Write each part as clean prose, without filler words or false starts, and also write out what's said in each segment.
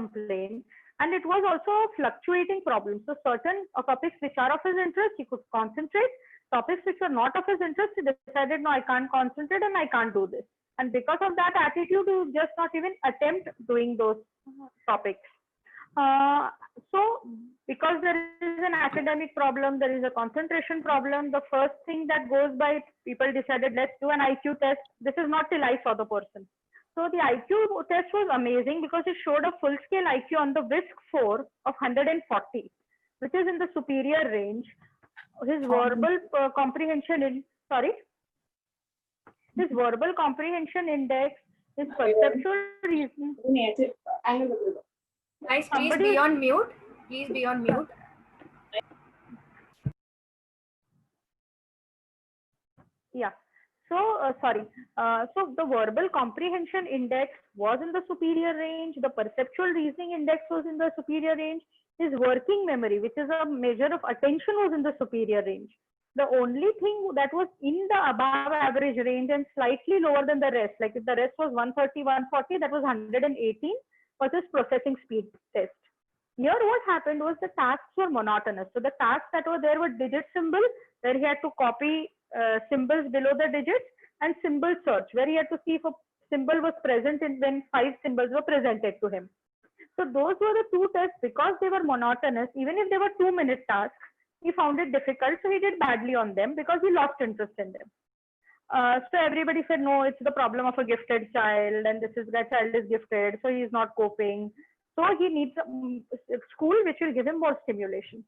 complain. And it was also a fluctuating problem. So certain topics which are of his interest, he could concentrate. Topics which were not of his interest, he decided, no, I can't concentrate and I can't do this. And because of that attitude, he just not even attempt doing those topics. So because there is an academic problem, there is a concentration problem, the first thing that goes by, people decided, let's do an IQ test. This is not till I saw the person. So the IQ test was amazing because it showed a full scale IQ on the WISC-4 of 140, which is in the superior range. His verbal comprehension in, sorry? His verbal comprehension index, his perceptual reasoning. Guys, please be on mute. Please be on mute. Yeah. So, sorry. So the verbal comprehension index was in the superior range. The perceptual reasoning index was in the superior range. His working memory, which is a measure of attention, was in the superior range. The only thing that was in the above average range and slightly lower than the rest, like if the rest was 130, 140, that was 118, was his processing speed test. Here what happened was the tasks were monotonous. So the tasks that were there were digit symbols, where he had to copy symbols below the digits, and symbol search, where he had to see if a symbol was present in when 5 symbols were presented to him. So those were the two tests. Because they were monotonous, even if they were 2-minute tasks, he found it difficult. So he did badly on them because he lost interest in them. So everybody said, no, it's the problem of a gifted child, and that child is gifted, so he is not coping. So he needs a school which will give him more stimulation.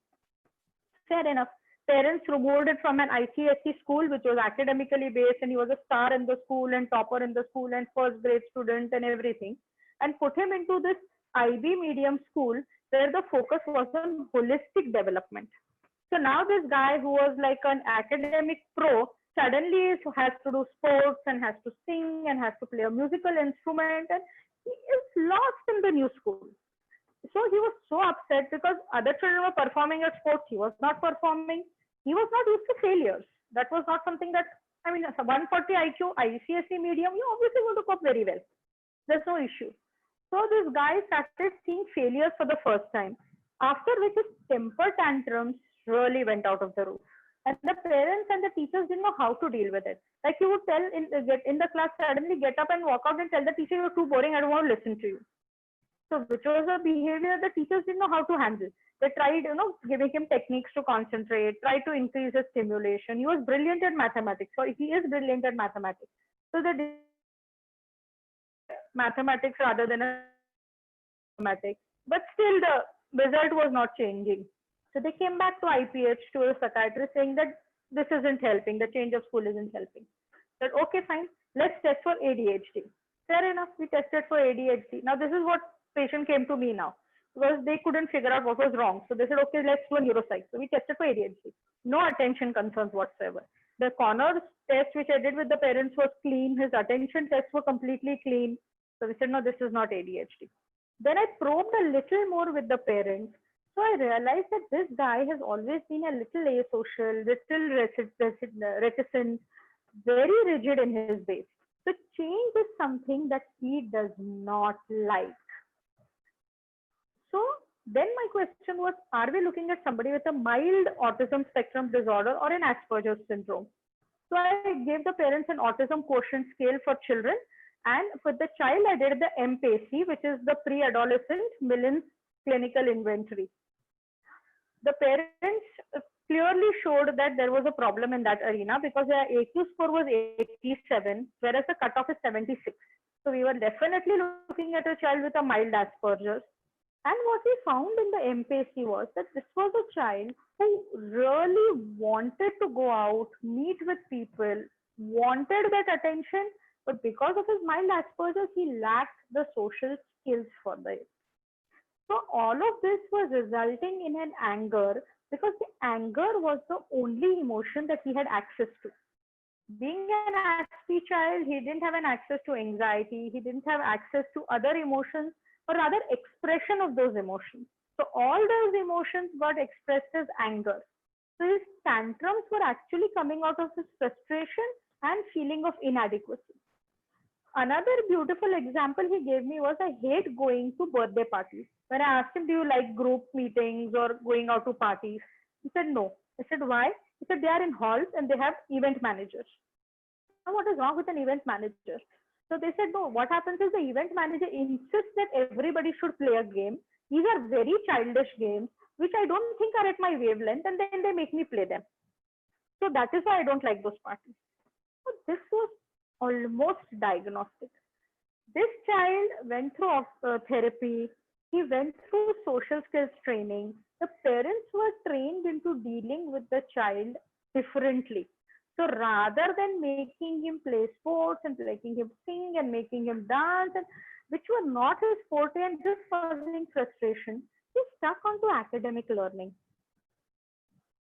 Fair enough. Parents removed it from an ICSE school, which was academically based, and he was a star in the school and topper in the school and first grade student and everything, and put him into this IB medium school where the focus was on holistic development. So now this guy who was like an academic pro suddenly has to do sports and has to sing and has to play a musical instrument, and he is lost in the new school. So he was so upset because other children were performing at sports. He was not performing. He was not used to failures. That was not something that, I mean, 140 IQ, ICSE medium, you obviously going to cope very well. There's no issue. So this guy started seeing failures for the first time, after which his temper tantrums really went out of the roof. And the parents and the teachers didn't know how to deal with it. Like you would tell in the class, suddenly get up and walk out and tell the teacher, you're too boring, I don't want to listen to you. So which was a behavior the teachers didn't know how to handle. They tried, giving him techniques to concentrate, tried to increase his stimulation. He was brilliant at mathematics. So he is brilliant at mathematics. So they did mathematics rather than mathematics. But still the result was not changing. So they came back to IPH, to a psychiatrist, saying that this isn't helping. The change of school isn't helping. Said, okay, fine. Let's test for ADHD. Fair enough. We tested for ADHD. Now this is what patient came to me now, because they couldn't figure out what was wrong. So they said, okay, let's do a neuropsych. So we tested for ADHD. No attention concerns whatsoever. The Connors test which I did with the parents was clean. His attention tests were completely clean. So we said, no, this is not ADHD. Then I probed a little more with the parents. So I realized that this guy has always been a little asocial, little reticent, very rigid in his base. So change is something that he does not like. So then my question was, are we looking at somebody with a mild autism spectrum disorder or an Asperger's syndrome? So I gave the parents an autism quotient scale for children. And for the child, I did the MPACE, which is the pre-adolescent Millen's clinical inventory. The parents clearly showed that there was a problem in that arena because their AQ score was 87, whereas the cutoff is 76. So we were definitely looking at a child with a mild Asperger's. And what we found in the MPACE was that this was a child who really wanted to go out, meet with people, wanted that attention, but because of his mild Asperger's, he lacked the social skills for it. So all of this was resulting in an anger, because the anger was the only emotion that he had access to. Being an ASP child, he didn't have an access to anxiety, he didn't have access to other emotions, or rather expression of those emotions. So all those emotions got expressed as anger. So his tantrums were actually coming out of his frustration and feeling of inadequacy. Another beautiful example he gave me was I hate going to birthday parties. When I asked him, do you like group meetings or going out to parties? He said, no. I said, why? He said, they are in halls and they have event managers. Now, what is wrong with an event manager? So they said, no, what happens is the event manager insists that everybody should play a game. These are very childish games, which I don't think are at my wavelength, and then they make me play them. So that is why I don't like those parties. So this was almost diagnostic. This child went through therapy. He went through social skills training. The parents were trained into dealing with the child differently. So rather than making him play sports and making him sing and making him dance, and which were not his forte and just causing frustration, he stuck onto academic learning.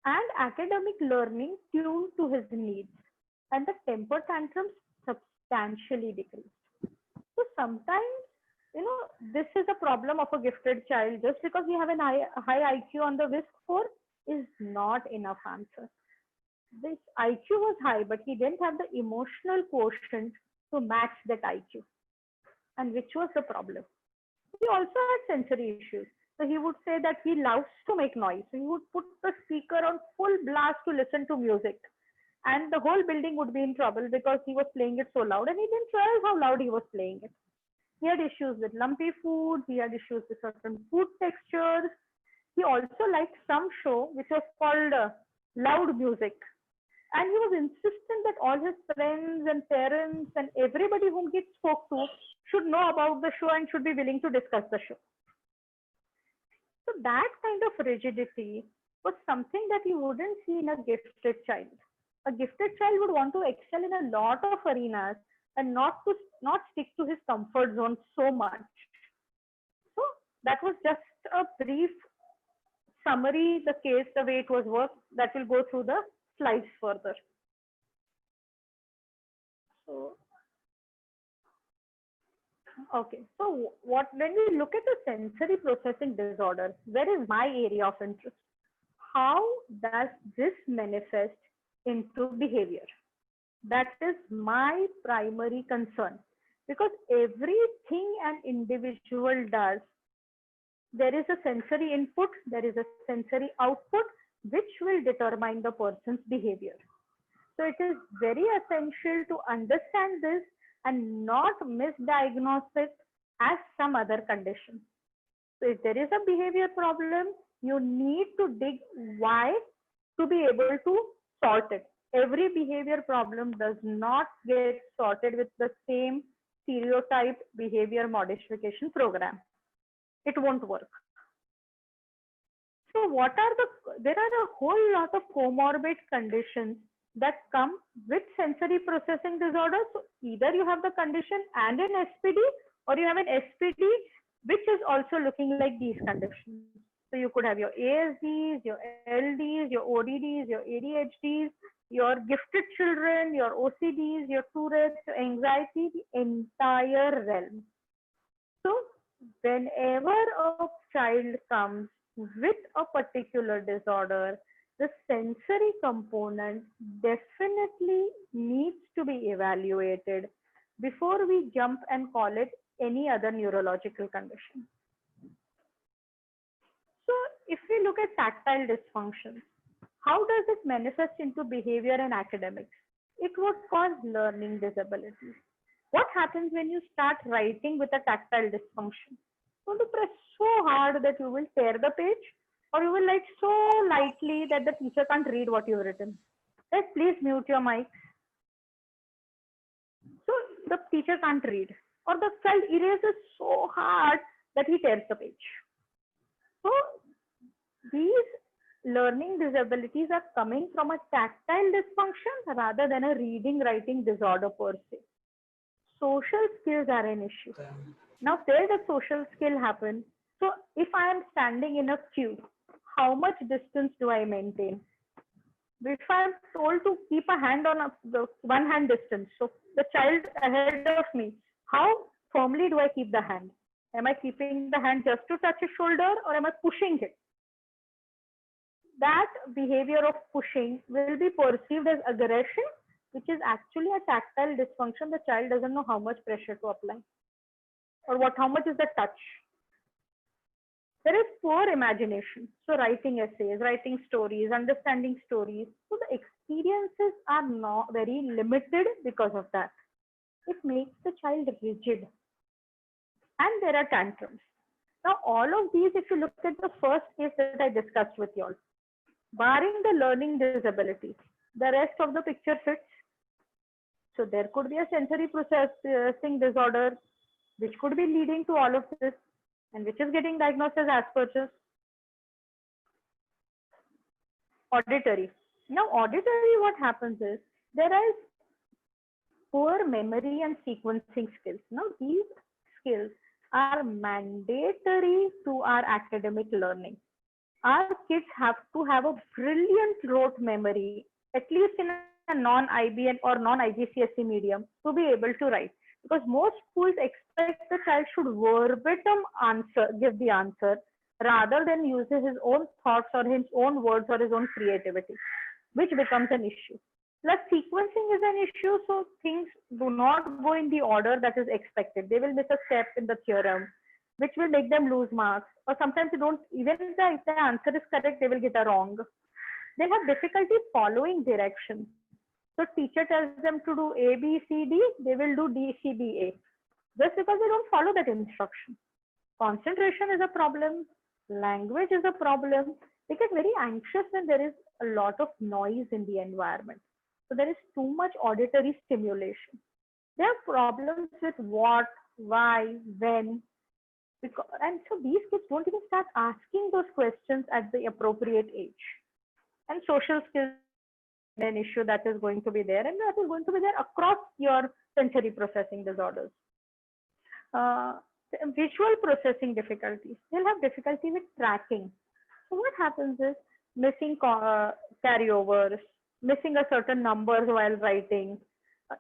And academic learning tuned to his needs. And the temper tantrums substantially decreased. So sometimes, this is a problem of a gifted child. Just because you have a high IQ on the WISC score is not enough answer. This IQ was high, but he didn't have the emotional quotient to match that IQ, and which was the problem. He also had sensory issues. So he would say that he loves to make noise. So he would put the speaker on full blast to listen to music. And the whole building would be in trouble because he was playing it so loud and he didn't realize how loud he was playing it. He had issues with lumpy food. He had issues with certain food textures. He also liked some show which was called Loud Music. And he was insistent that all his friends and parents and everybody whom he spoke to should know about the show and should be willing to discuss the show. So that kind of rigidity was something that you wouldn't see in a gifted child. A gifted child would want to excel in a lot of arenas and not stick to his comfort zone so much. So that was just a brief summary, the case, the way it was worked. That will go through the slides further. So, okay. So when we look at the sensory processing disorder, where is my area of interest? How does this manifest into behavior? That is my primary concern, because everything an individual does, there is a sensory input, there is a sensory output, which will determine the person's behavior. So it is very essential to understand this and not misdiagnose it as some other condition. So if there is a behavior problem, you need to dig why to be able to sort it. Every behavior problem does not get sorted with the same stereotyped behavior modification program. It won't work. So there are a whole lot of comorbid conditions that come with sensory processing disorder. So either you have the condition and an SPD, or you have an SPD which is also looking like these conditions. So you could have your ASDs, your LDs, your ODDs, your ADHDs, your gifted children, your OCDs, your Tourette's, your anxiety, the entire realm. So whenever a child comes with a particular disorder, the sensory component definitely needs to be evaluated before we jump and call it any other neurological condition. So if we look at tactile dysfunction, how does it manifest into behavior and academics? It would cause learning disabilities. What happens when you start writing with a tactile dysfunction? You're going to press so hard that you will tear the page, or you will write so lightly that the teacher can't read what you've written. Guys, please mute your mics. So the teacher can't read, or the child erases so hard that he tears the page. So these learning disabilities are coming from a tactile dysfunction rather than a reading writing disorder per se. Social skills are an issue. Now, where does social skill happen? So if I am standing in a queue, how much distance do I maintain? If I am told to keep a hand on the one hand distance, so the child ahead of me, how firmly do I keep the hand? Am I keeping the hand just to touch his shoulder, or am I pushing it? That behavior of pushing will be perceived as aggression, which is actually a tactile dysfunction. The child doesn't know how much pressure to apply or how much is the touch. There is poor imagination. So writing essays, writing stories, understanding stories. So the experiences are not very limited because of that. It makes the child rigid. And there are tantrums. Now, all of these, if you look at the first case that I discussed with you all, barring the learning disability, the rest of the picture fits. So there could be a sensory processing disorder, which could be leading to all of this, and which is getting diagnosed as Asperger's. Auditory. Now, auditory, what happens is there is poor memory and sequencing skills. Now, these skills are mandatory to our academic learning. Our kids have to have a brilliant rote memory, at least in a non-IBN or non-IGCSE medium, to be able to write. Because most schools expect the child should verbatim give the answer, rather than uses his own thoughts or his own words or his own creativity, which becomes an issue. Plus, sequencing is an issue, so things do not go in the order that is expected. They will miss a step in the theorem, which will make them lose marks. Or sometimes they don't, even if the answer is correct, they will get a wrong. They have difficulty following directions. So teacher tells them to do A, B, C, D, they will do D, C, B, A. Just because they don't follow that instruction. Concentration is a problem. Language is a problem. They get very anxious when there is a lot of noise in the environment. So there is too much auditory stimulation. There are problems with what, why, when. And so these kids don't even start asking those questions at the appropriate age. And social skills an issue that is going to be there, and that is going to be there across your sensory processing disorders. Visual processing difficulties. They'll have difficulty with tracking. So what happens is missing carryovers, missing a certain numbers while writing.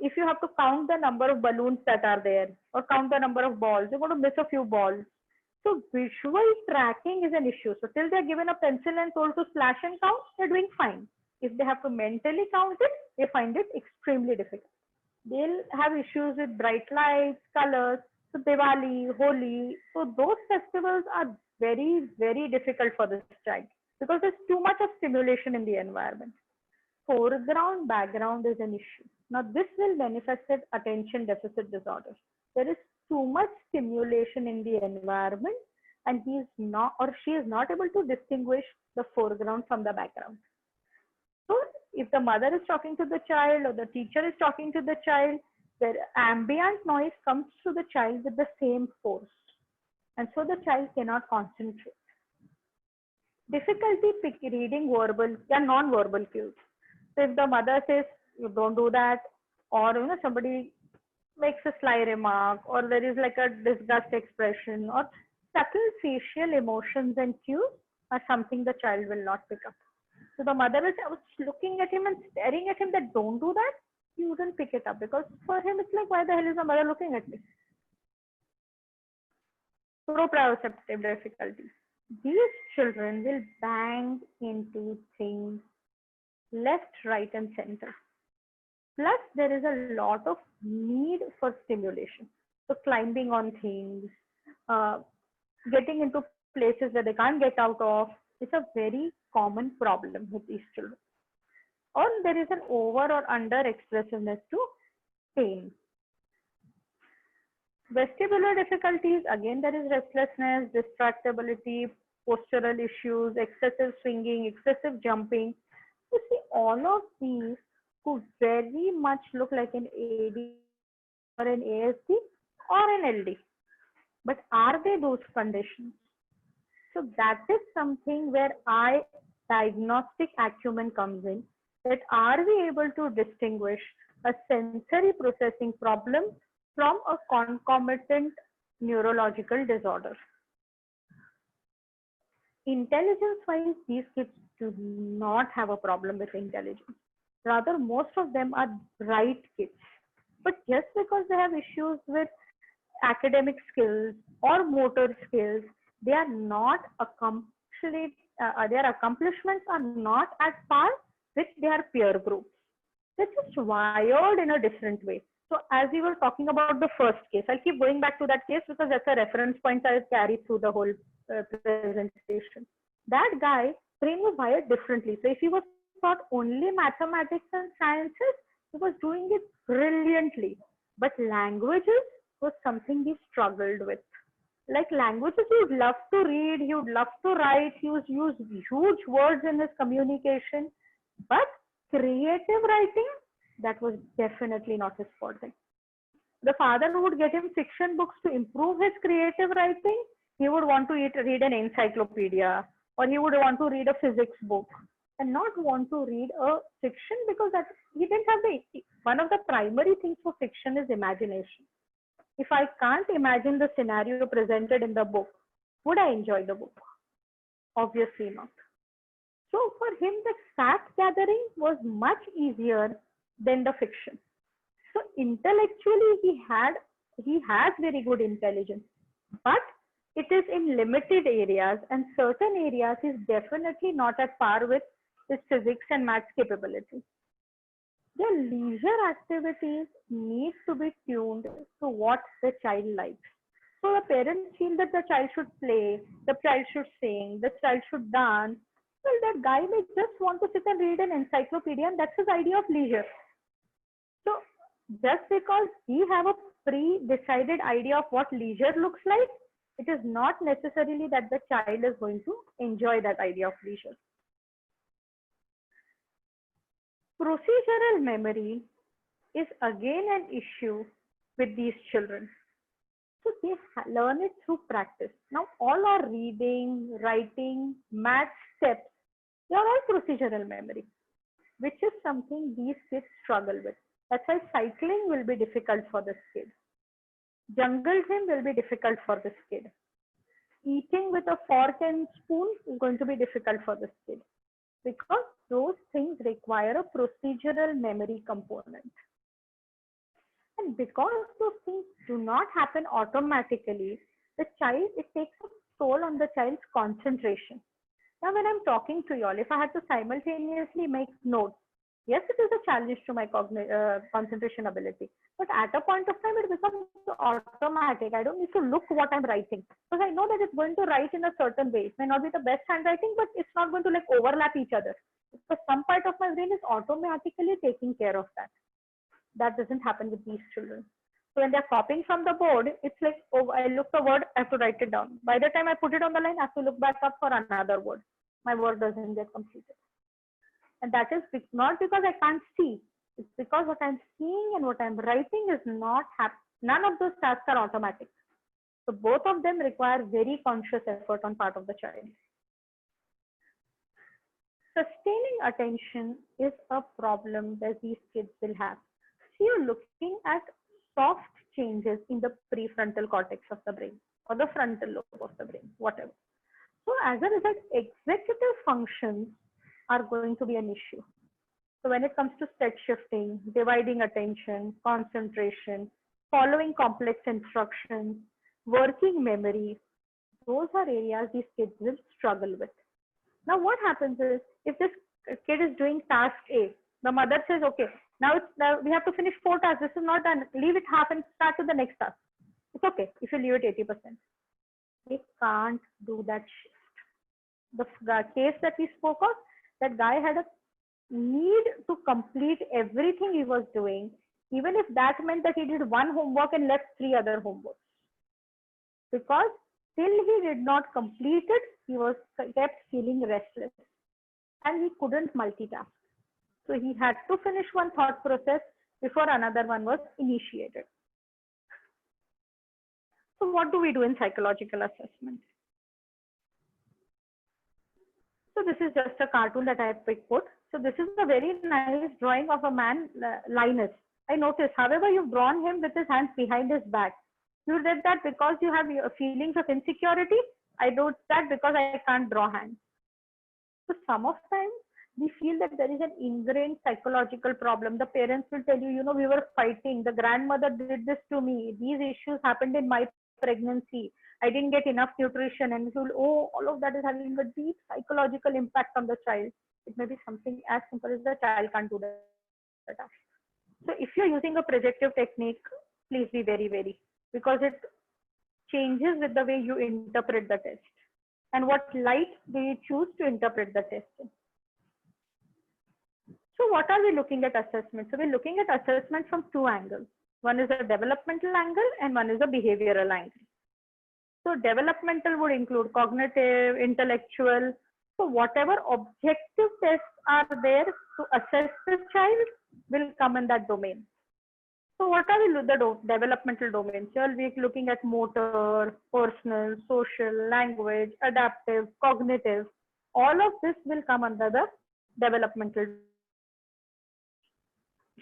If you have to count the number of balloons that are there or count the number of balls, you're going to miss a few balls. So visual tracking is an issue. So till they're given a pencil and told to slash and count, they're doing fine. If they have to mentally count it, they find it extremely difficult. They'll have issues with bright lights, colors. So Diwali, Holi, so those festivals are very, very difficult for this child because there's too much of stimulation in the environment. Foreground, background is an issue. Now this will manifest as attention deficit disorder. There is too much stimulation in the environment and he is not or she is not able to distinguish the foreground from the background. So if the mother is talking to the child or the teacher is talking to the child, the ambient noise comes to the child with the same force. And so the child cannot concentrate. Difficulty reading verbal and non-verbal cues. So if the mother says, you don't do that, or somebody makes a sly remark, or there is like a disgust expression, or subtle facial emotions and cues are something the child will not pick up. So the mother is looking at him and staring at him that don't do that, he wouldn't pick it up because for him it's like, why the hell is the mother looking at me? Proprioceptive difficulties. These children will bang into things left, right, and center. Plus, there is a lot of need for stimulation. So climbing on things, getting into places that they can't get out of, it's a very common problem with these children. Or there is an over or under expressiveness to pain. Vestibular difficulties, again, there is restlessness, distractibility, postural issues, excessive swinging, excessive jumping. You see, all of these who very much look like an AD or an ASD or an LD. But are they those conditions? So that is something where diagnostic acumen comes in. That are we able to distinguish a sensory processing problem from a concomitant neurological disorder? Intelligence-wise, these kids do not have a problem with intelligence. Rather, most of them are bright kids. But just because they have issues with academic skills or motor skills, they are not their accomplishments are not at par with their peer groups. They're just wired in a different way. So as we were talking about the first case, I'll keep going back to that case because that's a reference point I'll carry through the whole presentation. That guy, brain was wired differently. So if he was taught only mathematics and sciences, he was doing it brilliantly. But languages was something he struggled with. Like languages, he would love to read, he would love to write, he would use huge words in his communication. But creative writing, that was definitely not his forte. The father would get him fiction books to improve his creative writing. He would want to read an encyclopedia, or he would want to read a physics book, and not want to read a fiction because that he didn't have the one of the primary things for fiction is imagination. If I can't imagine the scenario presented in the book, would I enjoy the book? Obviously not. So for him, the fact gathering was much easier than the fiction. So intellectually, he has very good intelligence, but it is in limited areas, and certain areas is definitely not at par with his physics and maths capability. The leisure activities need to be tuned to what the child likes. So the parents feel that the child should play, the child should sing, the child should dance. Well, that guy may just want to sit and read an encyclopedia, and that's his idea of leisure. So just because we have a pre-decided idea of what leisure looks like, it is not necessarily that the child is going to enjoy that idea of leisure. Procedural memory is again an issue with these children. So they learn it through practice. Now all our reading, writing, math steps, they are all procedural memory, which is something these kids struggle with. That's why cycling will be difficult for this kid. Jungle gym will be difficult for this kid. Eating with a fork and spoon is going to be difficult for this kid, because those things require a procedural memory component. And because those things do not happen automatically, it takes a toll on the child's concentration. Now, when I'm talking to you all, if I had to simultaneously make notes, yes, it is a challenge to my concentration ability. But at a point of time, it becomes automatic. I don't need to look what I'm writing, because I know that it's going to write in a certain way. It may not be the best handwriting, but it's not going to like overlap each other. Because some part of my brain is automatically taking care of that. That doesn't happen with these children. So when they're copying from the board, it's like, oh, I look the word, I have to write it down. By the time I put it on the line, I have to look back up for another word. My word doesn't get completed. And that is not because I can't see. It's because what I'm seeing and what I'm writing is not happening. None of those tasks are automatic. So both of them require very conscious effort on part of the child. Sustaining attention is a problem that these kids will have. So you're looking at soft changes in the prefrontal cortex of the brain or the frontal lobe of the brain, whatever. So as a result, executive functions are going to be an issue. So when it comes to set shifting, dividing attention, concentration, following complex instructions, working memory, those are areas these kids will struggle with. Now what happens is, if this kid is doing task A, the mother says, okay, now we have to finish 4 tasks. This is not done. Leave it half and start with the next task. It's okay if you leave it 80%. They can't do that shift. The case that we spoke of, that guy had a need to complete everything he was doing, even if that meant that he did one homework and left 3 other homeworks. Because till he did not complete it, he was kept feeling restless and he couldn't multitask. So he had to finish one thought process before another one was initiated. So what do we do in psychological assessment? So this is just a cartoon that I have put. So this is a very nice drawing of a man, Linus. I noticed, however, you've drawn him with his hands behind his back. You did that because you have feelings of insecurity. I do that because I can't draw hands. So some of times we feel that there is an ingrained psychological problem. The parents will tell you, you know, we were fighting. The grandmother did this to me. These issues happened in my pregnancy. I didn't get enough nutrition. And you will, oh, all of that is having a deep psychological impact on the child. It may be something as simple as the child can't do that the task. So if you're using a projective technique, please be very wary, because it changes with the way you interpret the test and what light do you choose to interpret the test in. So what are we looking at assessment? So we're looking at assessment from two angles. One is a developmental angle and one is a behavioral angle. So developmental would include cognitive, intellectual. So whatever objective tests are there to assess the child will come in that domain. So what are the developmental domains? Here we're looking at motor, personal, social, language, adaptive, cognitive. All of this will come under the developmental.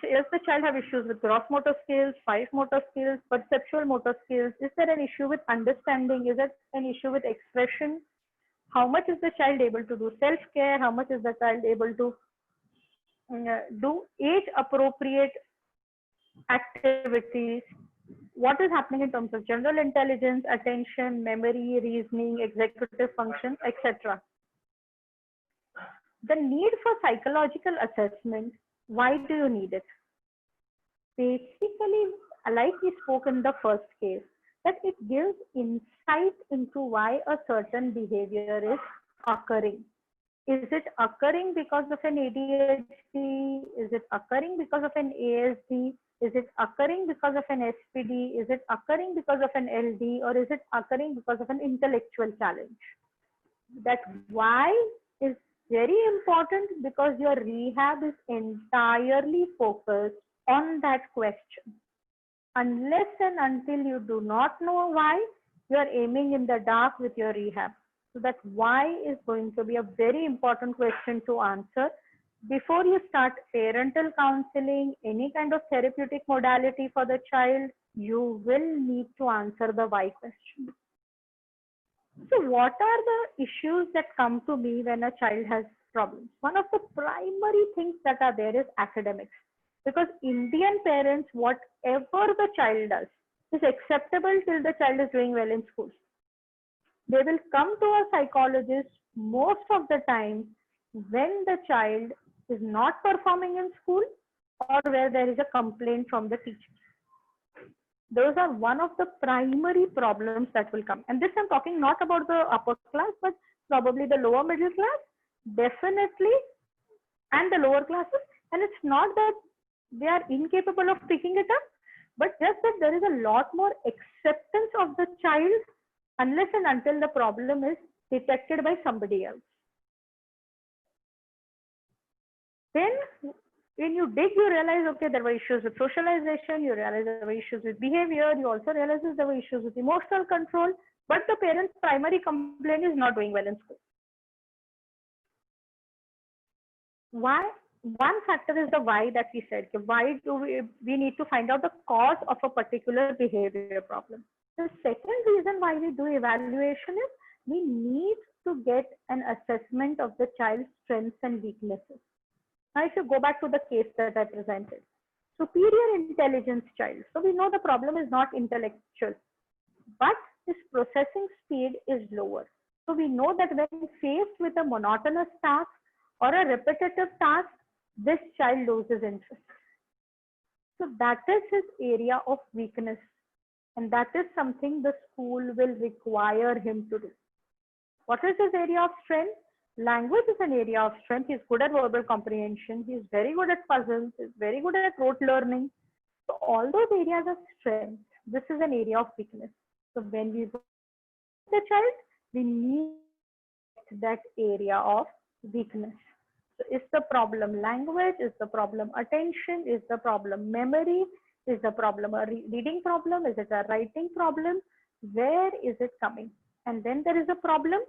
So does the child have issues with gross motor skills, fine motor skills, perceptual motor skills? Is there an issue with understanding? Is there an issue with expression? How much is the child able to do self-care? How much is the child able to do age-appropriate activities? What is happening in terms of general intelligence, attention, memory, reasoning, executive function, etc. The need for psychological assessment, why do you need it? Basically, like we spoke in the first case, that it gives insight into why a certain behavior is occurring. Is it occurring because of an ADHD? Is it occurring because of an ASD? Is it occurring because of an SPD? Is it occurring because of an LD? Or is it occurring because of an intellectual challenge? That why is very important, because your rehab is entirely focused on that question. Unless and until you do not know why, you are aiming in the dark with your rehab. So that why is going to be a very important question to answer. Before you start parental counseling, any kind of therapeutic modality for the child, you will need to answer the why question. So what are the issues that come to me when a child has problems? One of the primary things that are there is academics. Because Indian parents, whatever the child does is acceptable till the child is doing well in school. They will come to a psychologist most of the time when the child is not performing in school or where there is a complaint from the teacher. Those are one of the primary problems that will come. And this I'm talking not about the upper class, but probably the lower middle class, definitely, and the lower classes. And it's not that they are incapable of picking it up, but just that there is a lot more acceptance of the child unless and until the problem is detected by somebody else. Then when you dig, you realize, okay, there were issues with socialization, you realize there were issues with behavior, you also realize there were issues with emotional control, but the parent's primary complaint is not doing well in school. Why? One factor is the why that we said. Why do we need to find out the cause of a particular behavior problem? The second reason why we do evaluation is we need to get an assessment of the child's strengths and weaknesses. Now, if you go back to the case that I presented, superior intelligence child. So we know the problem is not intellectual, but his processing speed is lower. So we know that when faced with a monotonous task or a repetitive task, this child loses interest. So that is his area of weakness. And that is something the school will require him to do. What is his area of strength? Language is an area of strength. He's good at verbal comprehension. He's very good at puzzles. He's very good at rote learning. So all those areas of strength, this is an area of weakness. So when we work with the child, we need that area of weakness. So is the problem language? Is the problem attention? Is the problem memory? Is the problem a reading problem? Is it a writing problem? Where is it coming? And then there is a problem.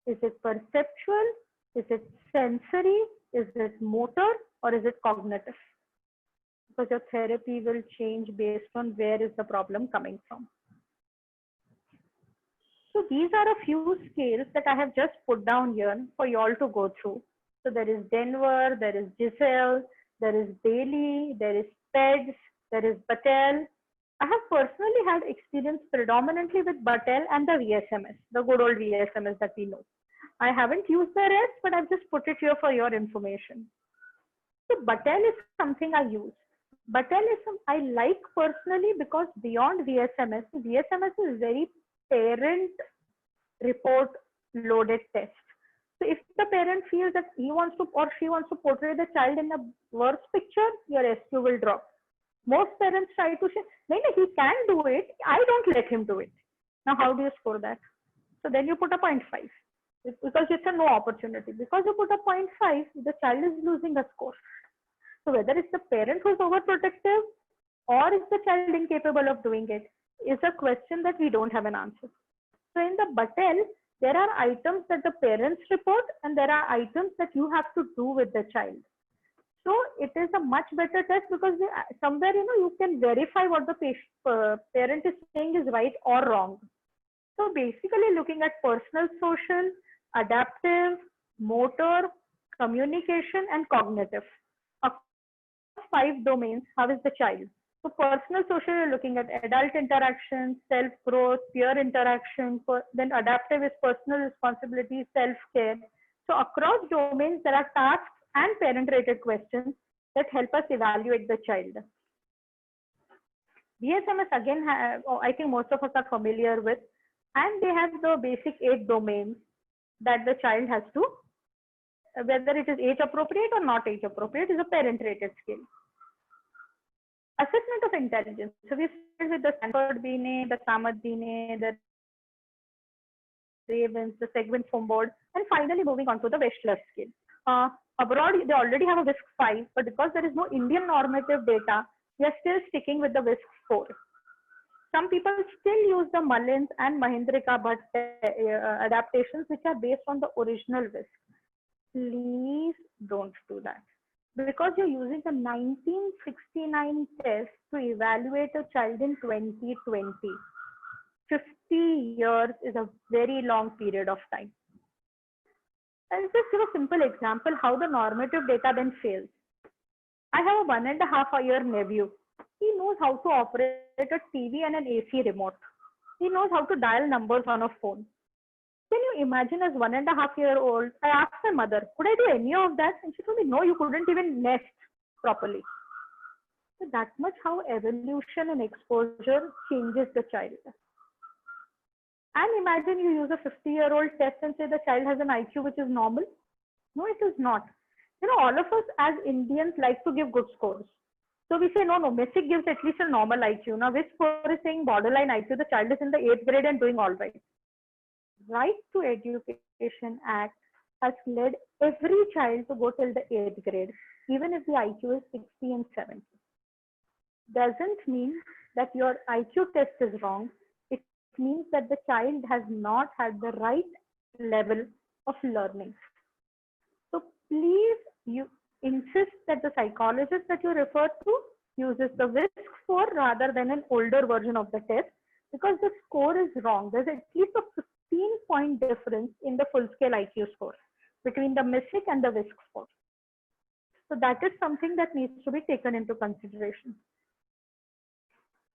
Is it perceptual? Is it sensory? Is it motor? Or is it cognitive? Because your therapy will change based on where is the problem coming from. So these are a few scales that I have just put down here for you all to go through. So there is Denver, there is Giselle, there is Bailey, there is PEDS, there is Battelle. I have personally had experience predominantly with Battelle and the VSMS, the good old VSMS that we know. I haven't used the rest, but I've just put it here for your information. So Batel is something I use. Batel is I like personally because beyond VSMS, VSMS is very parent report loaded test. So if the parent feels that he wants to or she wants to portray the child in a worse picture, your SQ will drop. Most parents try to say, no, he can do it. I don't let him do it. Now, how do you score that? So then you put a 0.5 because it's a no opportunity. Because you put a 0.5, the child is losing a score. So whether it's the parent who's overprotective or is the child incapable of doing it is a question that we don't have an answer. So in the Batel, there are items that the parents report and there are items that you have to do with the child. So it is a much better test because somewhere, you can verify what the parent is saying is right or wrong. So basically looking at personal, social, adaptive, motor, communication, and cognitive. Across 5 domains, how is the child? So personal, social, you're looking at adult interaction, self-growth, peer interaction. Then adaptive is personal responsibility, self-care. So across domains, there are tasks and parent-rated questions that help us evaluate the child. VSMS again, I think most of us are familiar with, and they have the basic 8 domains that the child has to, whether it is age appropriate or not age appropriate, is a parent-rated scale. Assessment of intelligence. So we started with the Stanford Binet, the Kamath Binet, the Ravens, the Segment Foam Board, and finally moving on to the Wechsler scale. Abroad, they already have a WISC 5, but because there is no Indian normative data, we are still sticking with the WISC 4. Some people still use the Mullins and Mahendrika Bhatt adaptations, which are based on the original WISC. Please don't do that. Because you're using the 1969 test to evaluate a child in 2020. 50 years is a very long period of time. I'll just give a simple example how the normative data then fails. I have a 1.5-year nephew. He knows how to operate a TV and an AC remote. He knows how to dial numbers on a phone. Can you imagine as 1.5-year-old, I asked my mother, could I do any of that? And she told me, no, you couldn't even nest properly. So that's much how evolution and exposure changes the child. And imagine you use a 50-year-old test and say the child has an IQ which is normal. No, it is not. All of us as Indians like to give good scores. So we say, no, MESIC gives at least a normal IQ. Now, this score is saying borderline IQ. The child is in the 8th grade and doing all right. Right to Education Act has led every child to go till the 8th grade, even if the IQ is 60 and 70. Doesn't mean that your IQ test is wrong. It means that the child has not had the right level of learning. So please, you insist that the psychologist that you refer to uses the WISC score rather than an older version of the test, because the score is wrong. There's at least a 15-point difference in the full-scale IQ score between the MESIC and the WISC score. So that is something that needs to be taken into consideration.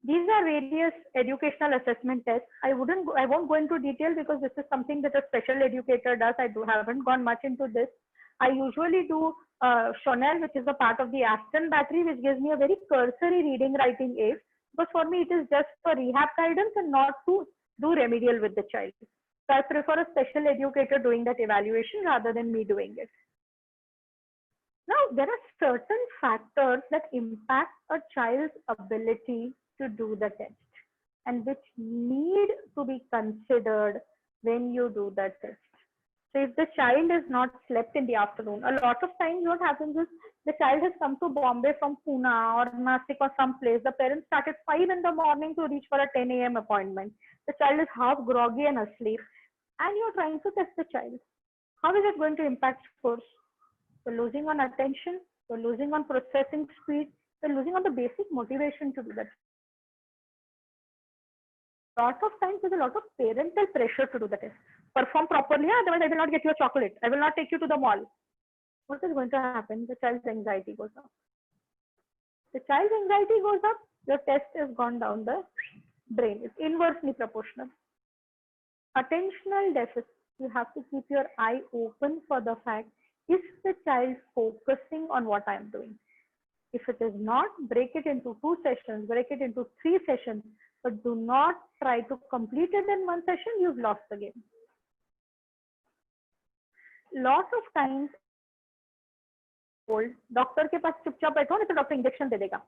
These are various educational assessment tests. I won't go into detail because this is something that a special educator does. I haven't gone much into this. I usually do Shonell, which is a part of the Aston battery, which gives me a very cursory reading writing aid. But for me, it is just for rehab guidance and not to do remedial with the child. So I prefer a special educator doing that evaluation rather than me doing it. Now, there are certain factors that impact a child's ability to do the test and which need to be considered when you do the test. So if the child is not slept in the afternoon, a lot of times what happens is the child has come to Bombay from Pune or Nashik or some place. The parents start at 5 in the morning to reach for a 10 a.m. appointment. The child is half groggy and asleep, and you're trying to test the child. How is it going to impact scores? You're losing on attention, you're losing on processing speed, you're losing on the basic motivation to do that. A lot of times there's a lot of parental pressure to do the test. Perform properly, otherwise I will not get you a chocolate. I will not take you to the mall. What is going to happen? The child's anxiety goes up. The child's anxiety goes up, your test has gone down the drain. It's inversely proportional. Attentional deficit. You have to keep your eye open for the fact Is the child focusing on what I'm doing? If it is not, break it into 2 sessions, break it into 3 sessions, but do not try to complete it in 1 session. You've lost the game. Lot of times, doctor के पास चुपचाप बैठो नहीं तो doctor injection दे देगा.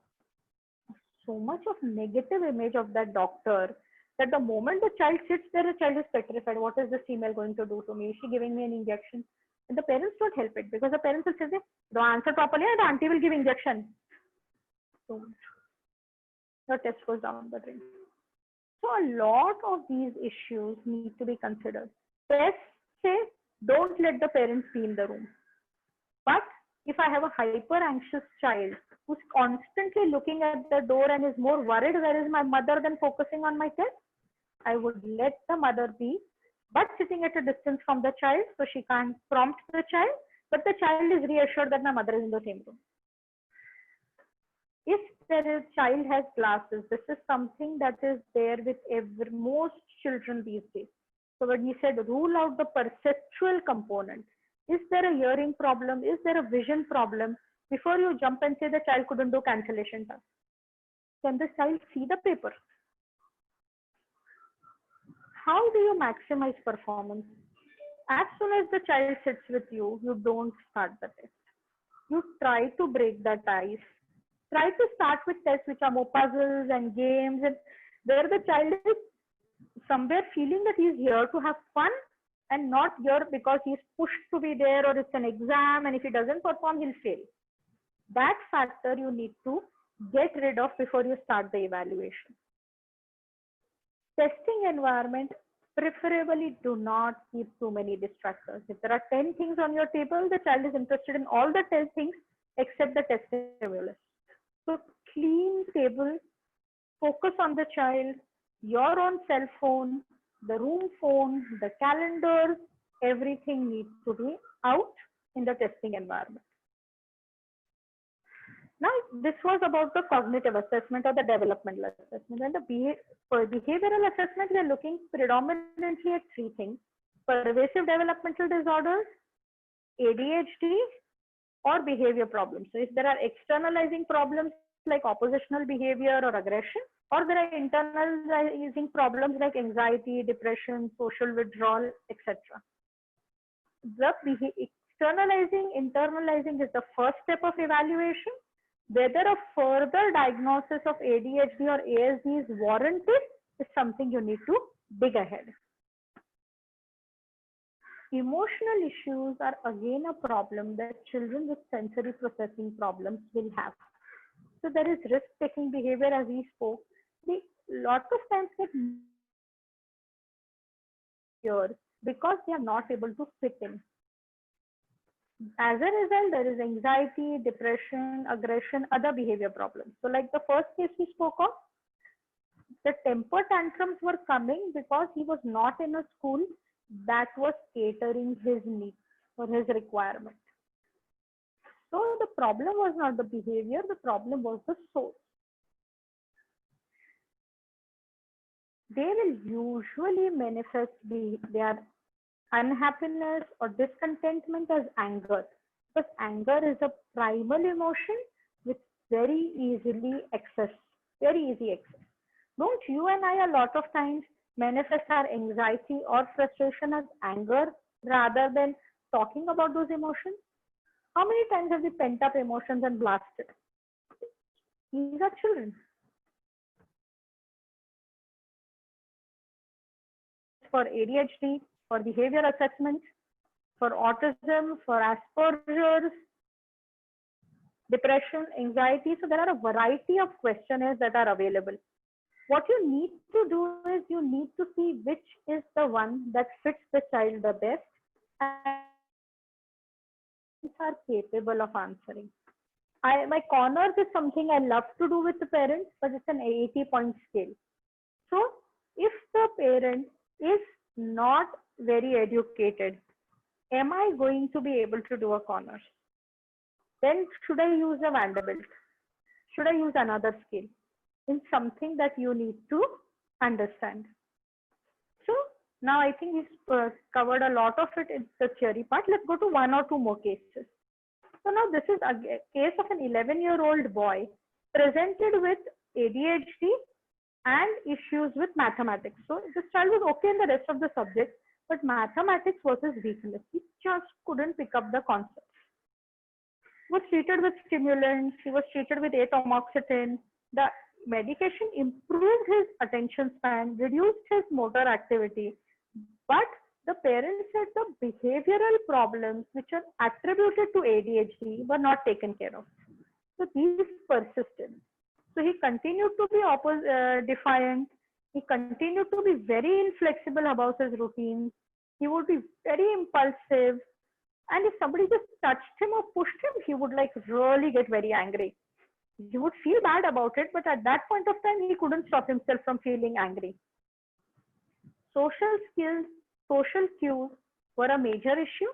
So much of negative image of that doctor that the moment the child sits there, the child is petrified. What is this female going to do to me? Is she giving me an injection? And the parents don't help it because the parents will say, don't answer properly and the auntie will give injection. So the test goes down the drain. So a lot of these issues need to be considered. Test say, don't let the parents be in the room. But if I have a hyper anxious child who's constantly looking at the door and is more worried where is my mother than focusing on my test, I would let the mother be, but sitting at a distance from the child so she can't prompt the child, but the child is reassured that my mother is in the same room. If the child has glasses, this is something that is there with most children these days. So when we said rule out the perceptual component, is there a hearing problem? Is there a vision problem? Before you jump and say the child couldn't do cancellation task, can the child see the paper? How do you maximize performance? As soon as the child sits with you, you don't start the test. You try to break that ice. Try to start with tests which are more puzzles and games, and where the child is somewhere feeling that he's here to have fun and not here because he's pushed to be there or it's an exam, and if he doesn't perform, he'll fail. That factor you need to get rid of before you start the evaluation. Testing environment, preferably do not keep too many distractors. If there are 10 things on your table, the child is interested in all the 10 things except the test stimulus. So clean table, focus on the child, your own cell phone, the room phone, the calendars, everything needs to be out in the testing environment. Now, this was about the cognitive assessment or the developmental assessment. And for behavioral assessment, we are looking predominantly at 3 things: pervasive developmental disorders, ADHD, or behavior problems. So if there are externalizing problems like oppositional behavior or aggression, or there are internalizing problems like anxiety, depression, social withdrawal, etc. The externalizing, internalizing is the first step of evaluation. Whether a further diagnosis of ADHD or ASD is warranted is something you need to dig ahead. Emotional issues are again a problem that children with sensory processing problems will have. So there is risk-taking behavior, as we spoke. They lot of times get here because they are not able to fit in. As a result, there is anxiety, depression, aggression, other behavior problems. So like the first case we spoke of, the temper tantrums were coming because he was not in a school that was catering his needs or his requirement. So the problem was not the behavior, the problem was the source. They will usually manifest their unhappiness or discontentment as anger, because anger is a primal emotion which very easily access, very easy access. Don't you and I a lot of times manifest our anxiety or frustration as anger rather than talking about those emotions? How many times have we pent up emotions and blasted? These are children. For ADHD, for behavior assessment, for autism, for Asperger's, depression, anxiety. So there are a variety of questionnaires that are available. What you need to do is you need to see which is the one that fits the child the best and are capable of answering. My corners is something I love to do with the parents, but it's an 80-point scale. So if the parent is not very educated, am I going to be able to do a corners? Then should I use a Vanderbilt? Should I use another scale? In something that you need to understand. So Now I think he's covered a lot of it in the theory part. Let's go to one or two more cases. So now this is a case of an 11-year-old boy presented with ADHD and issues with mathematics. So this child was okay in the rest of the subjects, but mathematics was his weakness. He just couldn't pick up the concepts. He was treated with stimulants. He was treated with atomoxetine. The medication improved his attention span, reduced his motor activity, but the parents said the behavioral problems which are attributed to ADHD were not taken care of. So these persisted. So he continued to be defiant. He continued to be very inflexible about his routines. He would be very impulsive. And if somebody just touched him or pushed him, he would like really get very angry. He would feel bad about it, but at that point of time, he couldn't stop himself from feeling angry. Social skills, social cues were a major issue.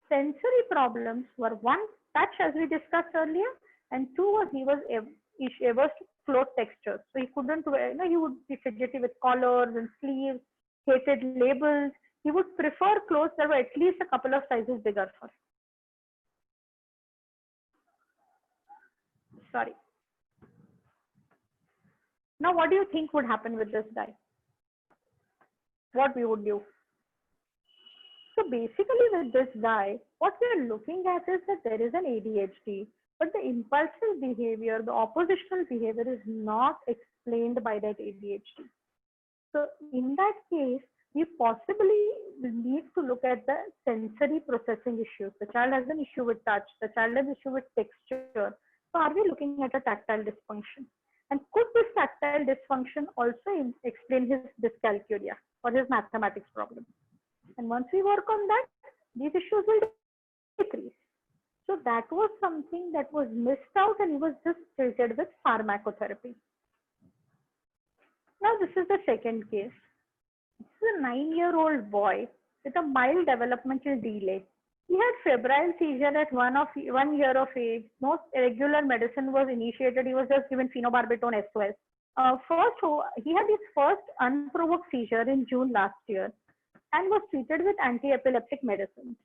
Sensory problems were one, touch as we discussed earlier, and two was he was averse to cloth textures. So he couldn't wear, he would be fidgety with collars and sleeves, hated labels. He would prefer clothes that were at least a couple of sizes bigger for him. Sorry. Now, what do you think would happen with this guy? What we would do? So basically with this guy, what we are looking at is that there is an ADHD, but the impulsive behavior, the oppositional behavior is not explained by that ADHD. So in that case, we possibly need to look at the sensory processing issues. The child has an issue with touch, the child has an issue with texture. So are we looking at a tactile dysfunction? And could this tactile dysfunction also explain his dyscalculia or his mathematics problem? And once we work on that, these issues will decrease. So that was something that was missed out, and he was just treated with pharmacotherapy. Now this is the second case. This is a 9-year-old boy with a mild developmental delay. He had febrile seizure at 1 year of age. No regular medicine was initiated. He was just given phenobarbital SOS. He had his first unprovoked seizure in June last year and was treated with anti-epileptic medicines.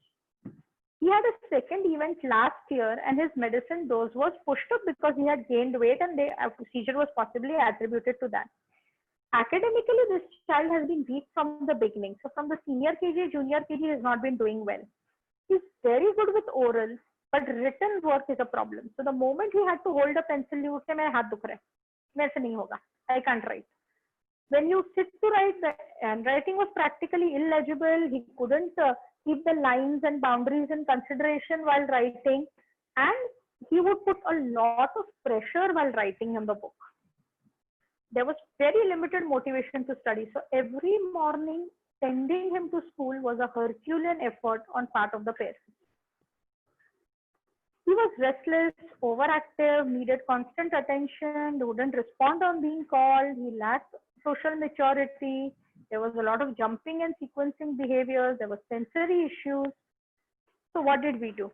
He had a second event last year and his medicine dose was pushed up because he had gained weight and the seizure was possibly attributed to that. Academically, this child has been weak from the beginning. So from the senior KG, junior KG, he has not been doing well. He's very good with oral, but written work is a problem. So the moment he had to hold a pencil, he would say, "मेरा हाथ दुख रहा है, मेरे से नहीं होगा, I can't write." When you sit to write, the handwriting was practically illegible. He couldn't keep the lines and boundaries in consideration while writing, and he would put a lot of pressure while writing in the book. There was very limited motivation to study. So every morning, sending him to school was a Herculean effort on part of the parents. He was restless, overactive, needed constant attention, wouldn't respond on being called. He lacked social maturity. There was a lot of jumping and sequencing behaviors. There were sensory issues. So what did we do?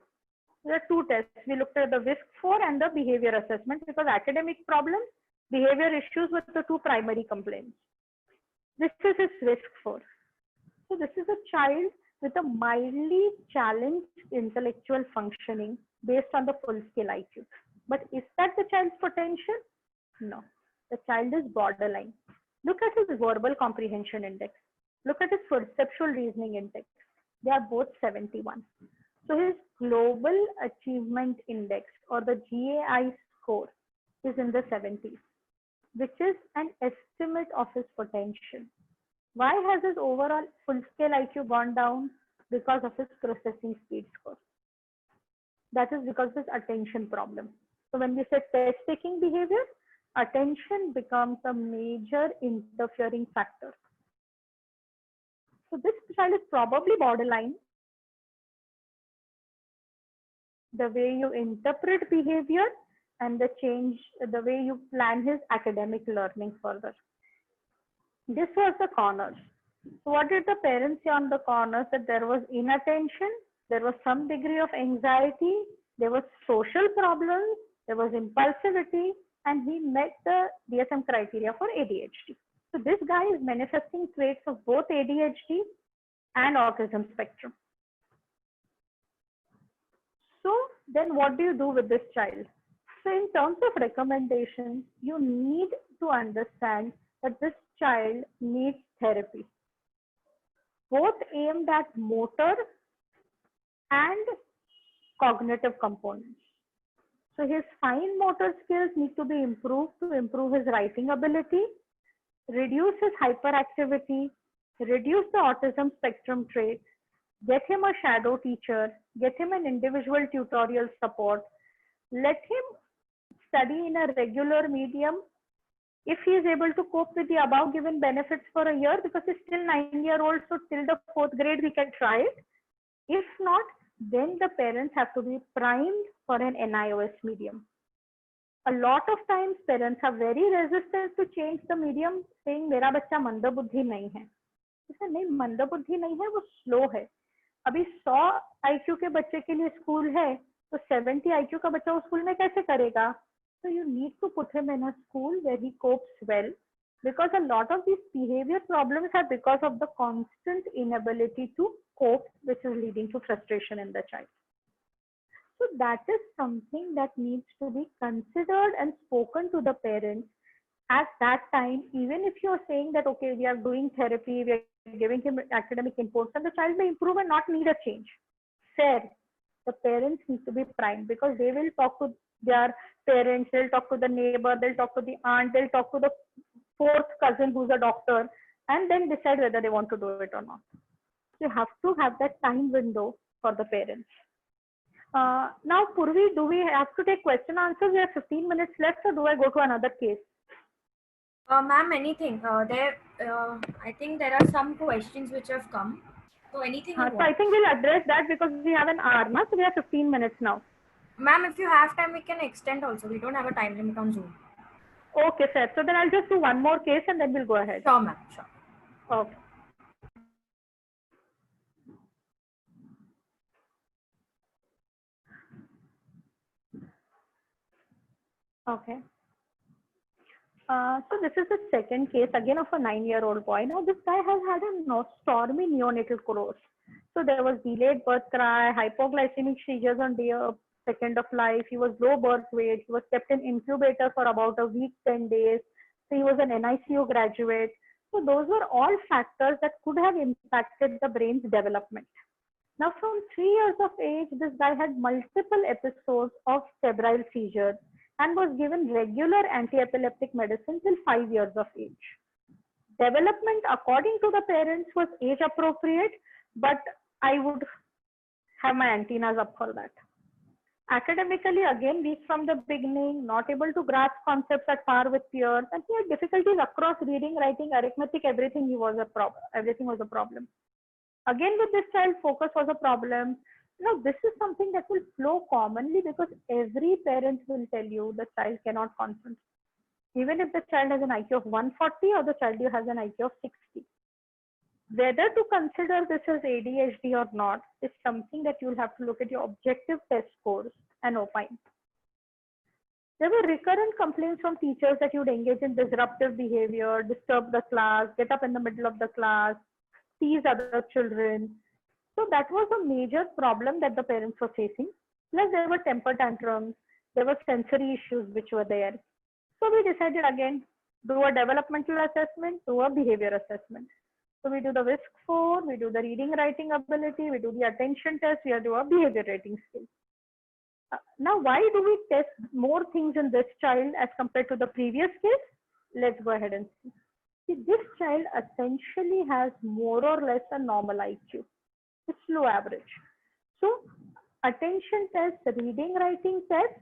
There are two tests. We looked at the WISC-4 and the behavior assessment because academic problems, behavior issues were the two primary complaints. This is his WISC-4. So this is a child with a mildly challenged intellectual functioning based on the full-scale IQ. But is that the child's potential? No. The child is borderline. Look at his verbal comprehension index. Look at his perceptual reasoning index. They are both 71. So his global achievement index or the GAI score is in the 70s, which is an estimate of his potential. Why has his overall full-scale IQ gone down? Because of his processing speed score. That is because of his attention problem. So when we say test-taking behavior, attention becomes a major interfering factor. So this child is probably borderline. The way you interpret behavior and the way you plan his academic learning further. This was the corners. So what did the parents say on the corners? That there was inattention, there was some degree of anxiety, there was social problems, there was impulsivity, and he met the DSM criteria for ADHD. So this guy is manifesting traits of both ADHD and autism spectrum. So then what do you do with this child? So in terms of recommendations, you need to understand that this child needs therapy, both aimed at motor and cognitive components. So his fine motor skills need to be improved to improve his writing ability, reduce his hyperactivity, reduce the autism spectrum traits, get him a shadow teacher, get him an individual tutorial support, let him study in a regular medium. If he is able to cope with the above given benefits for a year, because he's still 9-year-old, so till the 4th grade we can try it. If not, then the parents have to be primed for an NIOS medium. A lot of times parents are very resistant to change the medium, saying मेरा बच्चा मंदबुद्धि नहीं है. इसे नहीं, मंदबुद्धि नहीं है, वो स्लो है. अभी 100 IQ के बच्चे के लिए स्कूल है, तो 70 IQ का बच्चा उस स्कूल में कैसे करेगा? So you need to put him in a school where he copes well, because a lot of these behavior problems are because of the constant inability to cope, which is leading to frustration in the child. So that is something that needs to be considered and spoken to the parents at that time. Even if you're saying that, okay, we are doing therapy, we are giving him academic inputs, and the child may improve and not need a change. Fair. The parents need to be primed, because they will talk to their parents, they'll talk to the neighbor, they'll talk to the aunt, they'll talk to the 4th cousin who's a doctor, and then decide whether they want to do it or not. So you have to have that time window for the parents. Now, Purvi, do we have to take question answers? We have 15 minutes left, or do I go to another case? Ma'am, anything. I think there are some questions which have come. So anything you So want. I think we'll address that because we have an hour, na? So we have 15 minutes now. Ma'am, if you have time, we can extend also. We don't have a time limit on Zoom. Okay, sir. So then I'll just do one more case and then we'll go ahead. Sure, ma'am. Sure. Okay. Okay. So this is the second case again of a 9-year-old boy. Now this guy has had a stormy neonatal course. So there was delayed birth cry, hypoglycemic seizures on day 2nd of life. He was low birth weight. He was kept in incubator for about a week, 10 days. So he was an NICU graduate. So those were all factors that could have impacted the brain's development. Now from 3 years of age, this guy had multiple episodes of febrile seizures and was given regular anti-epileptic medicine till 5 years of age. Development, according to the parents, was age appropriate, but I would have my antennas up for that. Academically, again, weak from the beginning, not able to grasp concepts at par with peers, and he had difficulties across reading, writing, arithmetic, everything. Everything was a problem. Again, with this child, focus was a problem. Now, this is something that will flow commonly because every parent will tell you the child cannot concentrate. Even if the child has an IQ of 140 or the child has an IQ of 60. Whether to consider this as ADHD or not is something that you'll have to look at your objective test scores and opine. There were recurrent complaints from teachers that you'd engage in disruptive behavior, disturb the class, get up in the middle of the class, tease other children. So that was a major problem that the parents were facing. Plus there were temper tantrums, there were sensory issues which were there. So we decided again, do a developmental assessment, do a behavior assessment. So we do the WISC-4, we do the reading writing ability, we do the attention test, we do a behavior rating scale. Now, why do we test more things in this child as compared to the previous case? Let's go ahead and see. See, this child essentially has more or less a normal IQ. It's low average. So attention test, reading writing test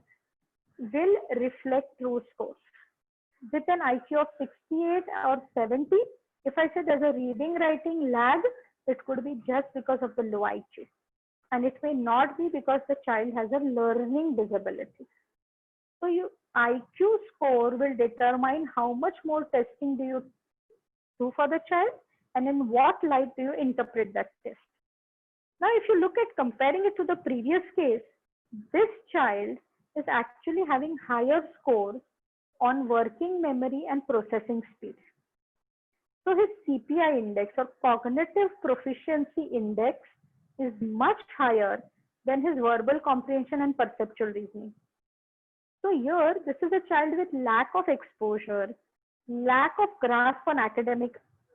will reflect true scores. With an IQ of 68 or 70, if I say there's a reading writing lag, it could be just because of the low IQ. And it may not be because the child has a learning disability. So your IQ score will determine how much more testing do you do for the child and in what light do you interpret that test. Now, if you look at comparing it to the previous case, this child is actually having higher scores on working memory and processing speed. So his CPI index or cognitive proficiency index is much higher than his verbal comprehension and perceptual reasoning. So here, this is a child with lack of exposure, lack of grasp on academic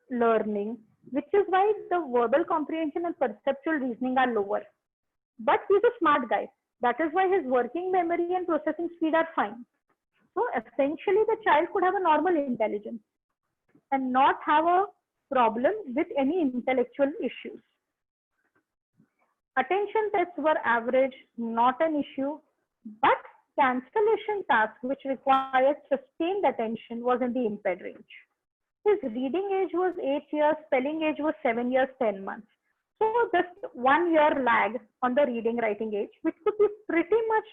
learning, which is why the verbal comprehension and perceptual reasoning are lower. But he's a smart guy. That is why his working memory and processing speed are fine. So essentially, the child could have a normal intelligence and not have a problem with any intellectual issues. Attention tests were average, not an issue, but cancellation task, which required sustained attention, was in the impaired range. His reading age was 8 years, spelling age was 7 years, 10 months. So just 1 year lag on the reading writing age, which could be pretty much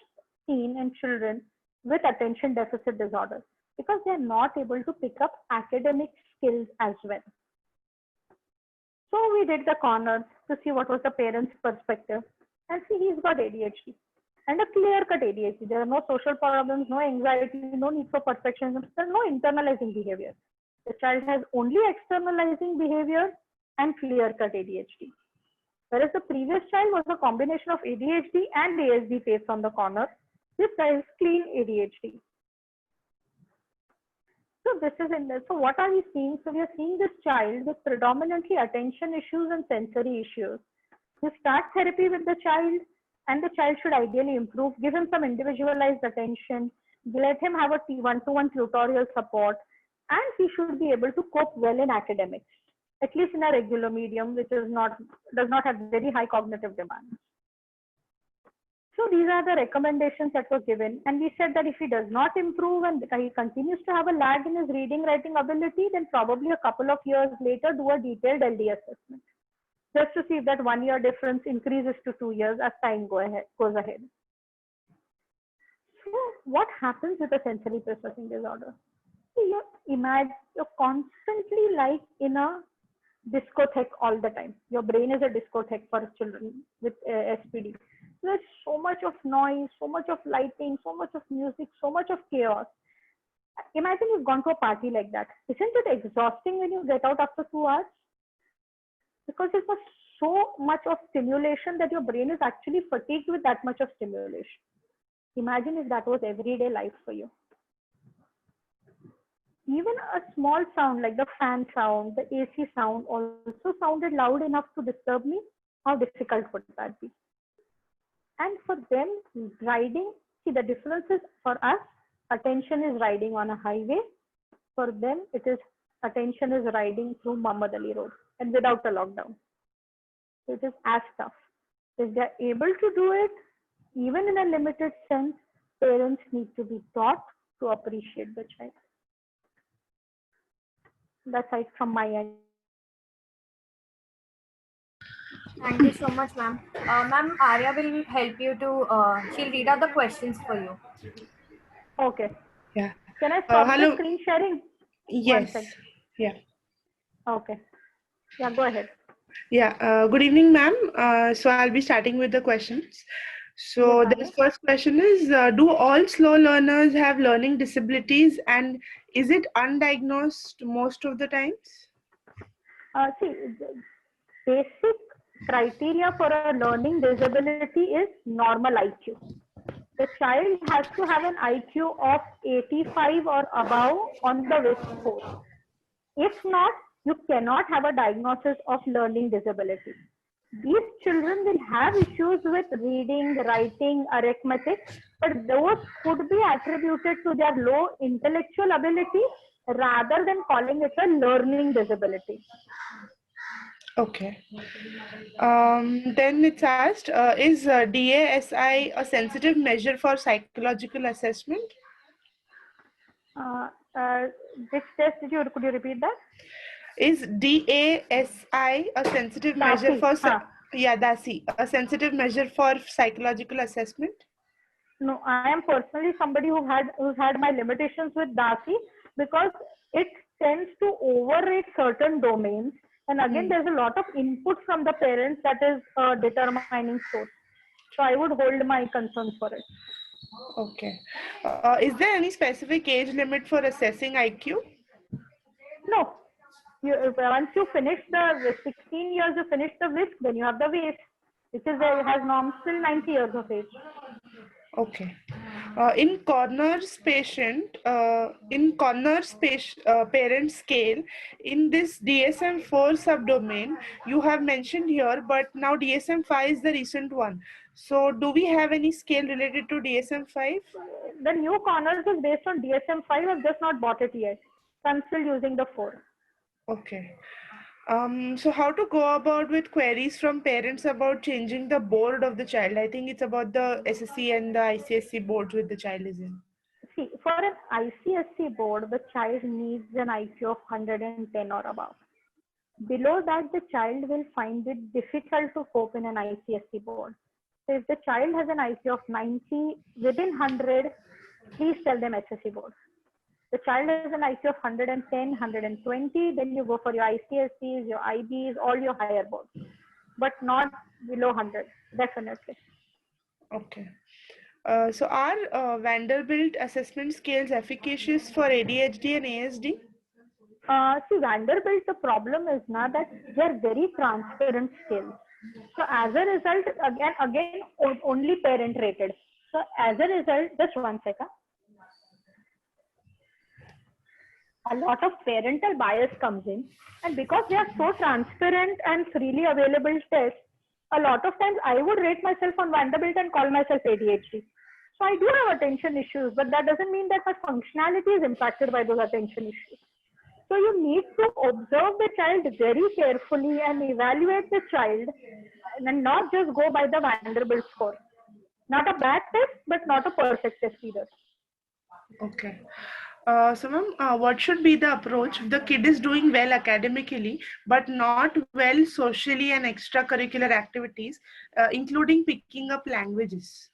seen in children with attention deficit disorder because they are not able to pick up academic skills as well. So we did the corners to see what was the parent's perspective and see he's got ADHD and a clear-cut ADHD. There are no social problems, no anxiety, no need for perfectionism. There are no internalizing behavior. The child has only externalizing behavior and clear-cut ADHD. Whereas the previous child was a combination of ADHD and ASD face on the corner. This guy is clean ADHD. So this is in there. So what are we seeing? So we are seeing this child with predominantly attention issues and sensory issues. You start therapy with the child and the child should ideally improve. Give him some individualized attention. Let him have a one-to-one tutorial support and he should be able to cope well in academics, at least in a regular medium, which does not have very high cognitive demands. So these are the recommendations that were given. And we said that if he does not improve and he continues to have a lag in his reading writing ability, then probably a couple of years later, do a detailed LD assessment. Just to see if that 1 year difference increases to 2 years as time goes ahead. So what happens with a sensory processing disorder? You imagine you're constantly like in a discotheque all the time. Your brain is a discotheque for children with SPD. There's so much of noise, so much of lighting, so much of music, so much of chaos. Imagine you've gone to a party like that. Isn't it exhausting when you get out after 2 hours? Because it was so much of stimulation that your brain is actually fatigued with that much of stimulation. Imagine if that was everyday life for you. Even a small sound like the fan sound, the AC sound also sounded loud enough to disturb me. How difficult would that be? And for them, riding, see the difference is for us, attention is riding on a highway. For them, it is attention is riding through Muhammad Ali Road and without a lockdown. So it is as tough. If they are able to do it, even in a limited sense, parents need to be taught to appreciate the child. That's it from my end. Thank you so much, ma'am. Ma'am, Arya will help you to, she'll read out the questions for you. Okay. Yeah. Can I stop Hello. the screen sharing? Yes. Yeah. Okay. Yeah, go ahead. Yeah. Good evening, ma'am. So I'll be starting with the questions. So Yes, this first question is, do all slow learners have learning disabilities and is it undiagnosed most of the times? See, the basic criteria for a learning disability is normal IQ. The child has to have an IQ of 85 or above on the WISC score. If not, you cannot have a diagnosis of learning disability. These children will have issues with reading, writing, arithmetic, but those could be attributed to their low intellectual ability rather than calling it a learning disability. Okay. Then it's asked, is DASI a sensitive measure for psychological assessment? Which test could you repeat that? Is DASI a sensitive measure for DASI, a sensitive measure for psychological assessment? No, I am personally somebody who's had my limitations with DASI because it tends to overrate certain domains. And again, there's a lot of input from the parents that is a determining source. So I would hold my concerns for it. Okay. Is there any specific age limit for assessing IQ? No. Once you finish the 16 years, you finish the WISC, then you have the WAIS, which is has norms till 90 years of age. Okay. In parent scale, in this DSM-4 subdomain, you have mentioned here, but now DSM-5 is the recent one. So, do we have any scale related to DSM-5? The new corners is based on DSM-5. I've just not bought it yet. So I'm still using the 4. Okay. So how to go about with queries from parents about changing the board of the child? I think it's about the SSC and the ICSC boards with the child is in. See, for an ICSC board, the child needs an IQ of 110 or above. Below that, the child will find it difficult to cope in an ICSC board. So if the child has an IQ of 90, within 100, please tell them SSC board. The child has an IQ of 110, 120, then you go for your ICSCs, your IBs, all your higher boards, but not below 100, definitely. Okay. So are Vanderbilt assessment scales efficacious for ADHD and ASD? See, Vanderbilt, the problem is now that they're very transparent scales. So as a result, again, only parent rated. So as a result, just one second. A lot of parental bias comes in, and because they are so transparent and freely available tests, a lot of times I would rate myself on Vanderbilt and call myself ADHD. So I do have attention issues, but that doesn't mean that my functionality is impacted by those attention issues. So you need to observe the child very carefully and evaluate the child, and not just go by the Vanderbilt score. Not a bad test, but not a perfect test either. Okay. So ma'am, what should be the approach if the kid is doing well academically, but not well socially and extracurricular activities, including picking up languages?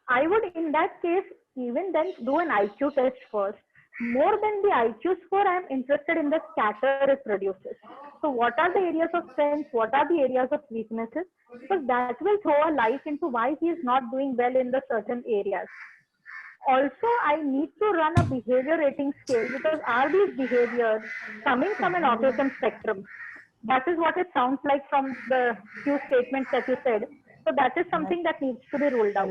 I would, in that case, even then do an IQ test first. More than the IQ score, I am interested in the scatter it produces. So what are the areas of strength? What are the areas of weaknesses? Because that will throw a light into why he is not doing well in the certain areas. Also, I need to run a behavior rating scale, because are these behaviors coming from an autism spectrum? That is what it sounds like from the few statements that you said. So that is something that needs to be ruled out.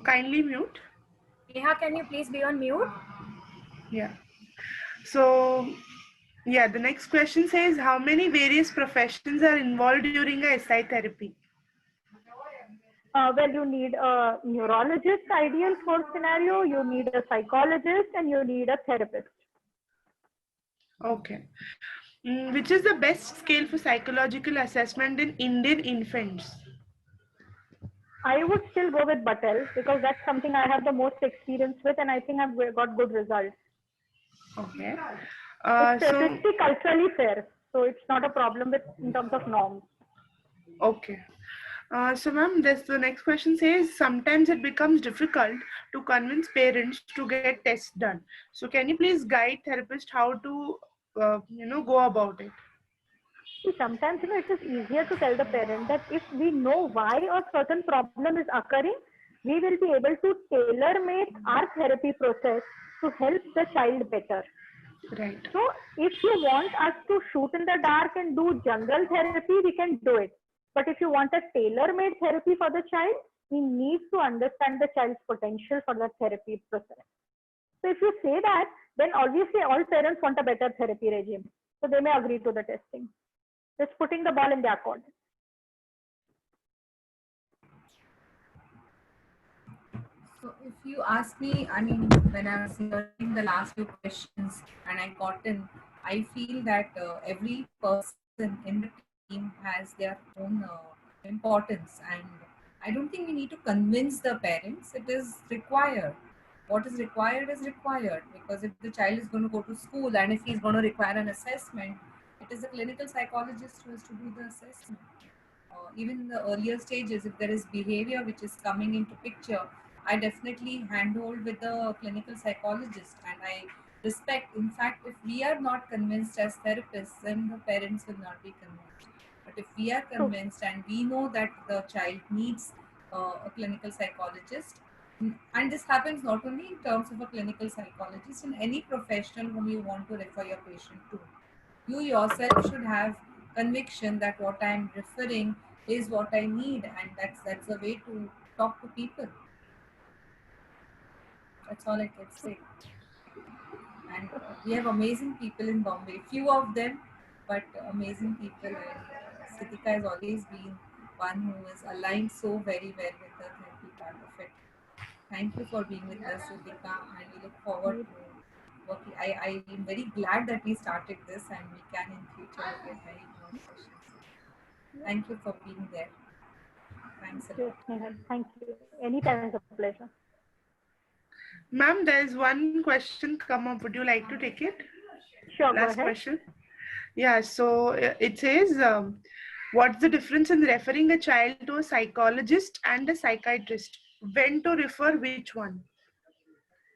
Kindly mute. Neha, can you please be on mute? Yeah. So, yeah, the next question says, how many various professions are involved during a SI therapy? Well, you need a neurologist, ideal for scenario, you need a psychologist, and you need a therapist. Okay. Which is the best scale for psychological assessment in Indian infants? I would still go with Battelle, because that's something I have the most experience with, and I think I've got good results. Okay. It's pretty culturally fair, so it's not a problem in terms of norms. Okay. So ma'am, the next question says, sometimes it becomes difficult to convince parents to get tests done. So can you please guide therapist how to, go about it? See, sometimes it is easier to tell the parent that if we know why a certain problem is occurring, we will be able to tailor-make our therapy process to help the child better. Right. So if you want us to shoot in the dark and do general therapy, we can do it. But if you want a tailor-made therapy for the child, we need to understand the child's potential for the therapy process. So if you say that, then obviously all parents want a better therapy regime. So they may agree to the testing. Just putting the ball in their court. So if you ask me, I mean, when I was hearing the last few questions and I got in, I feel that every person in the team has their own importance, and I don't think we need to convince the parents. It is required. What is required, because if the child is going to go to school and if he's going to require an assessment, it is the clinical psychologist who has to do the assessment. Even in the earlier stages, if there is behavior which is coming into picture, I definitely handhold with the clinical psychologist, and I respect. In fact, if we are not convinced as therapists, then the parents will not be convinced. But if we are convinced and we know that the child needs a clinical psychologist, And this happens not only in terms of a clinical psychologist, in any professional whom you want to refer your patient to. You yourself should have conviction that what I am referring is what I need, and that's a way to talk to people. That's all I can say. And we have amazing people in Bombay, few of them, but amazing people. And Siddhika has always been one who is aligned so very well with the therapy part of it. Thank you for being with us, Siddhika, and we look forward to working. I am very glad that we started this and we can in future look at many more sessions. Thank you for being there. Thanks a Yes, lot. Nehal. Thank you. Anytime is a pleasure. Ma'am, there is one question come up. Would you like to take it? Sure, go Last ahead. question. Yeah, so it says, what's the difference in referring a child to a psychologist and a psychiatrist? When to refer which one?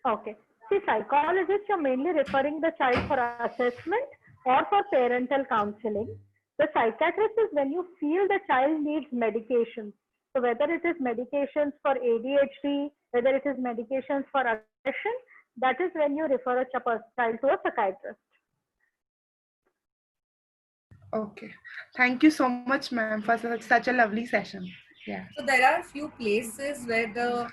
Okay. See, psychologists are mainly referring the child for assessment or for parental counseling. The psychiatrist is when you feel the child needs medication. So whether it is medications for ADHD, whether it is medications for aggression, that is when you refer a child to a psychiatrist. Okay. Thank you so much, ma'am, for such a lovely session. Yeah. So there are a few places where the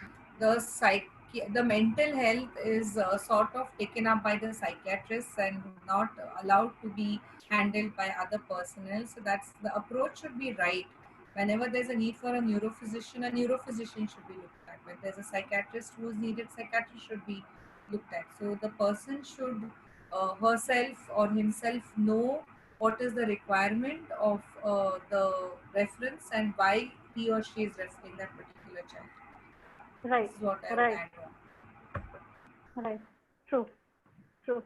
mental health is sort of taken up by the psychiatrists and not allowed to be handled by other personnel. So that's the approach should be right. Whenever there's a need for a neurophysician should be looked at. When there's a psychiatrist who is needed, psychiatrist should be looked at. So the person should herself or himself know what is the requirement of the reference and why he or she is referring that particular child. Right, This is what I would right, add on. right. True, true.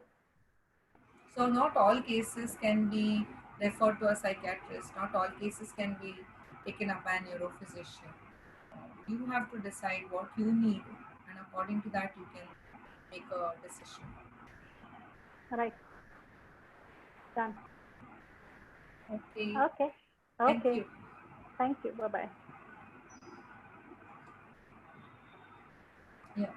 So not all cases can be referred to a psychiatrist. Not all cases can be taken up by a neurophysician. You have to decide what you need, and according to that, you can make a decision. Right. Done. Okay. Okay. Thank Okay. you. Thank you. Bye bye. Yeah.